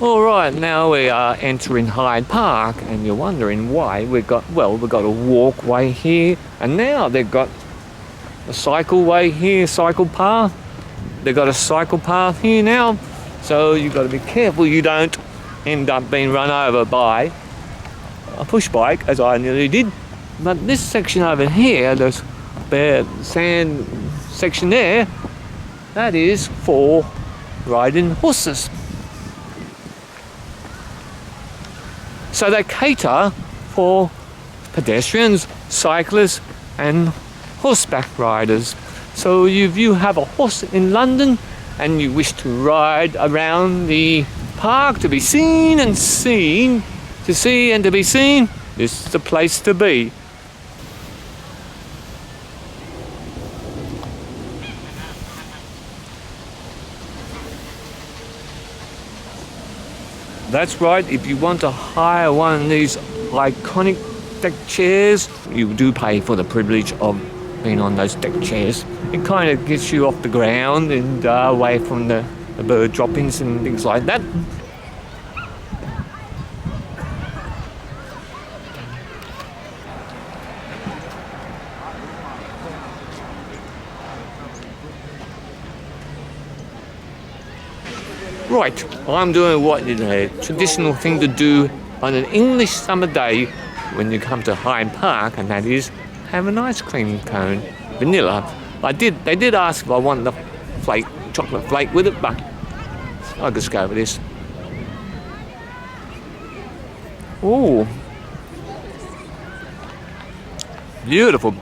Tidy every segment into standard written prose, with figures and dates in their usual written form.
All right, now we are entering Hyde Park, and you're wondering why we've got a walkway here, and now they've got a cycleway here, cycle path. They've got a cycle path here now, so you've got to be careful you don't end up being run over by a push bike, as I nearly did. But this section over here, this bare sand section there, that is for riding horses. So they cater for pedestrians, cyclists and horseback riders. So if you have a horse in London and you wish to ride around the park to be seen and seen, to see and to be seen, this is the place to be. That's right, if you want to hire one of these iconic deck chairs, you do pay for the privilege of being on those deck chairs. It kind of gets you off the ground and away from the bird droppings and things like that. Right, I'm doing what is a traditional thing to do on an English summer day when you come to Hyde Park, and that is have an ice cream cone, vanilla. They did ask if I wanted the chocolate flake with it, but I'll just go with this. Ooh, beautiful.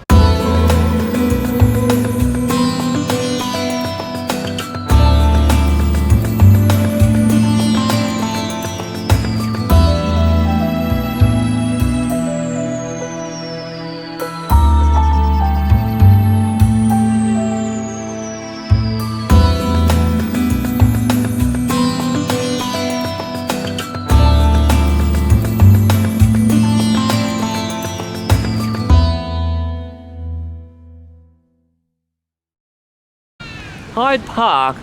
Hyde Park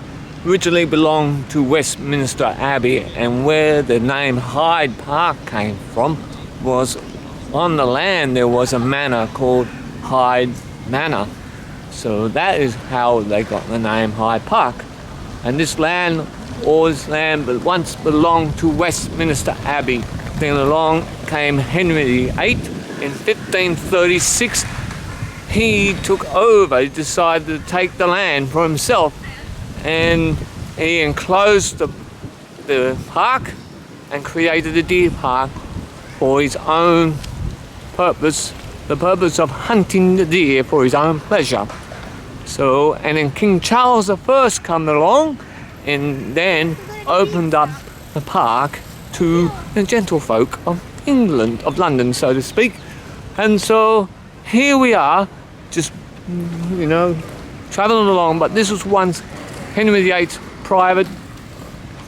originally belonged to Westminster Abbey, and where the name Hyde Park came from was on the land there was a manor called Hyde Manor. So that is how they got the name Hyde Park. And this land once belonged to Westminster Abbey. Then along came Henry VIII in 1536. He took over, he decided to take the land for himself, and he enclosed the park and created a deer park for his own purpose, the purpose of hunting the deer for his own pleasure. So, and then King Charles I came along and then opened up the park to the gentlefolk of England, of London, so to speak. And so here we are, just, travelling along, but this was once Henry VIII's private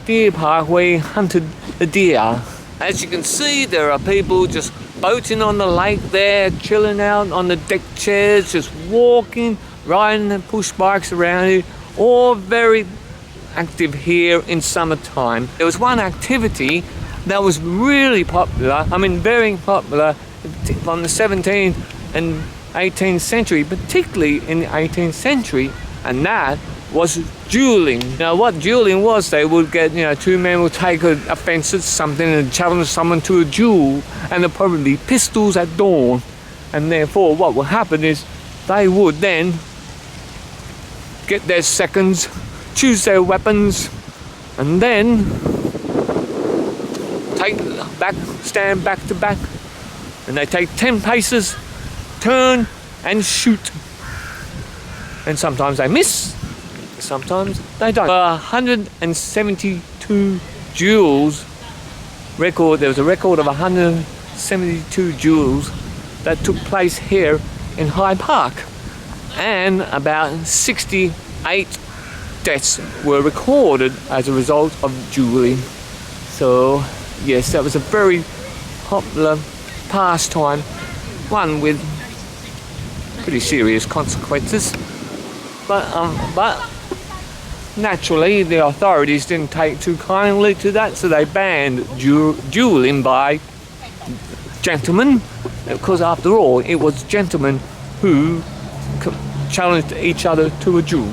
deer park where he hunted the deer. As you can see, there are people just boating on the lake there, chilling out on the deck chairs, just walking, riding the push bikes around here, all very active here in summertime. There was one activity that was really popular, very popular from the 17th and 18th century, particularly in the 18th century, and that was dueling. Now, what dueling was, they would get, two men would take a fence at something and challenge someone to a duel, and there'd probably be pistols at dawn, and therefore what would happen is they would then get their seconds, choose their weapons, and then stand back to back, and they take 10 paces, turn and shoot. And sometimes they miss, sometimes they don't. 172 duels record. There was a record of 172 duels that took place here in Hyde Park, and about 68 deaths were recorded as a result of dueling. So yes, that was a very popular pastime, one with pretty serious consequences. But naturally, the authorities didn't take too kindly to that, so they banned dueling by gentlemen, because after all, it was gentlemen who challenged each other to a duel.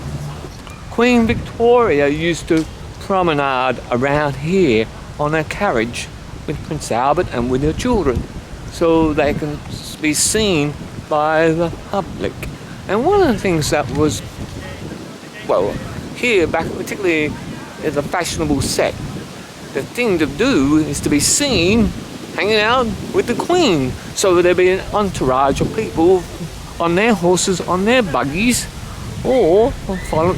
Queen Victoria used to promenade around here on a carriage with Prince Albert and with her children, so they can be seen by the public. And one of the things that was, well, here back particularly as a fashionable set, the thing to do is to be seen hanging out with the Queen, so there'd be an entourage of people on their horses, on their buggies, or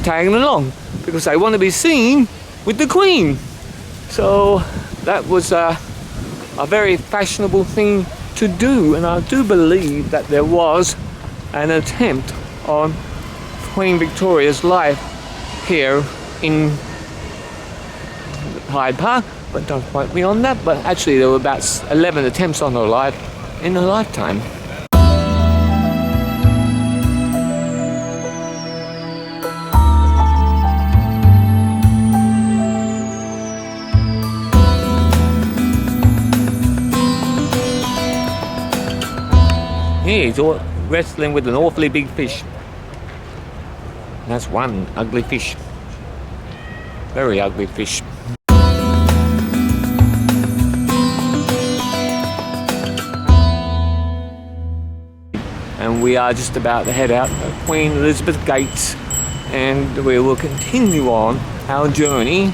tagging along, because they want to be seen with the Queen. So that was a very fashionable thing to do, and I do believe that there was an attempt on Queen Victoria's life here in Hyde Park, but don't quote me on that. But actually there were about 11 attempts on her life in her lifetime. He's wrestling with an awfully big fish. That's one ugly fish. Very ugly fish. And we are just about to head out of Queen Elizabeth Gates, and we will continue on our journey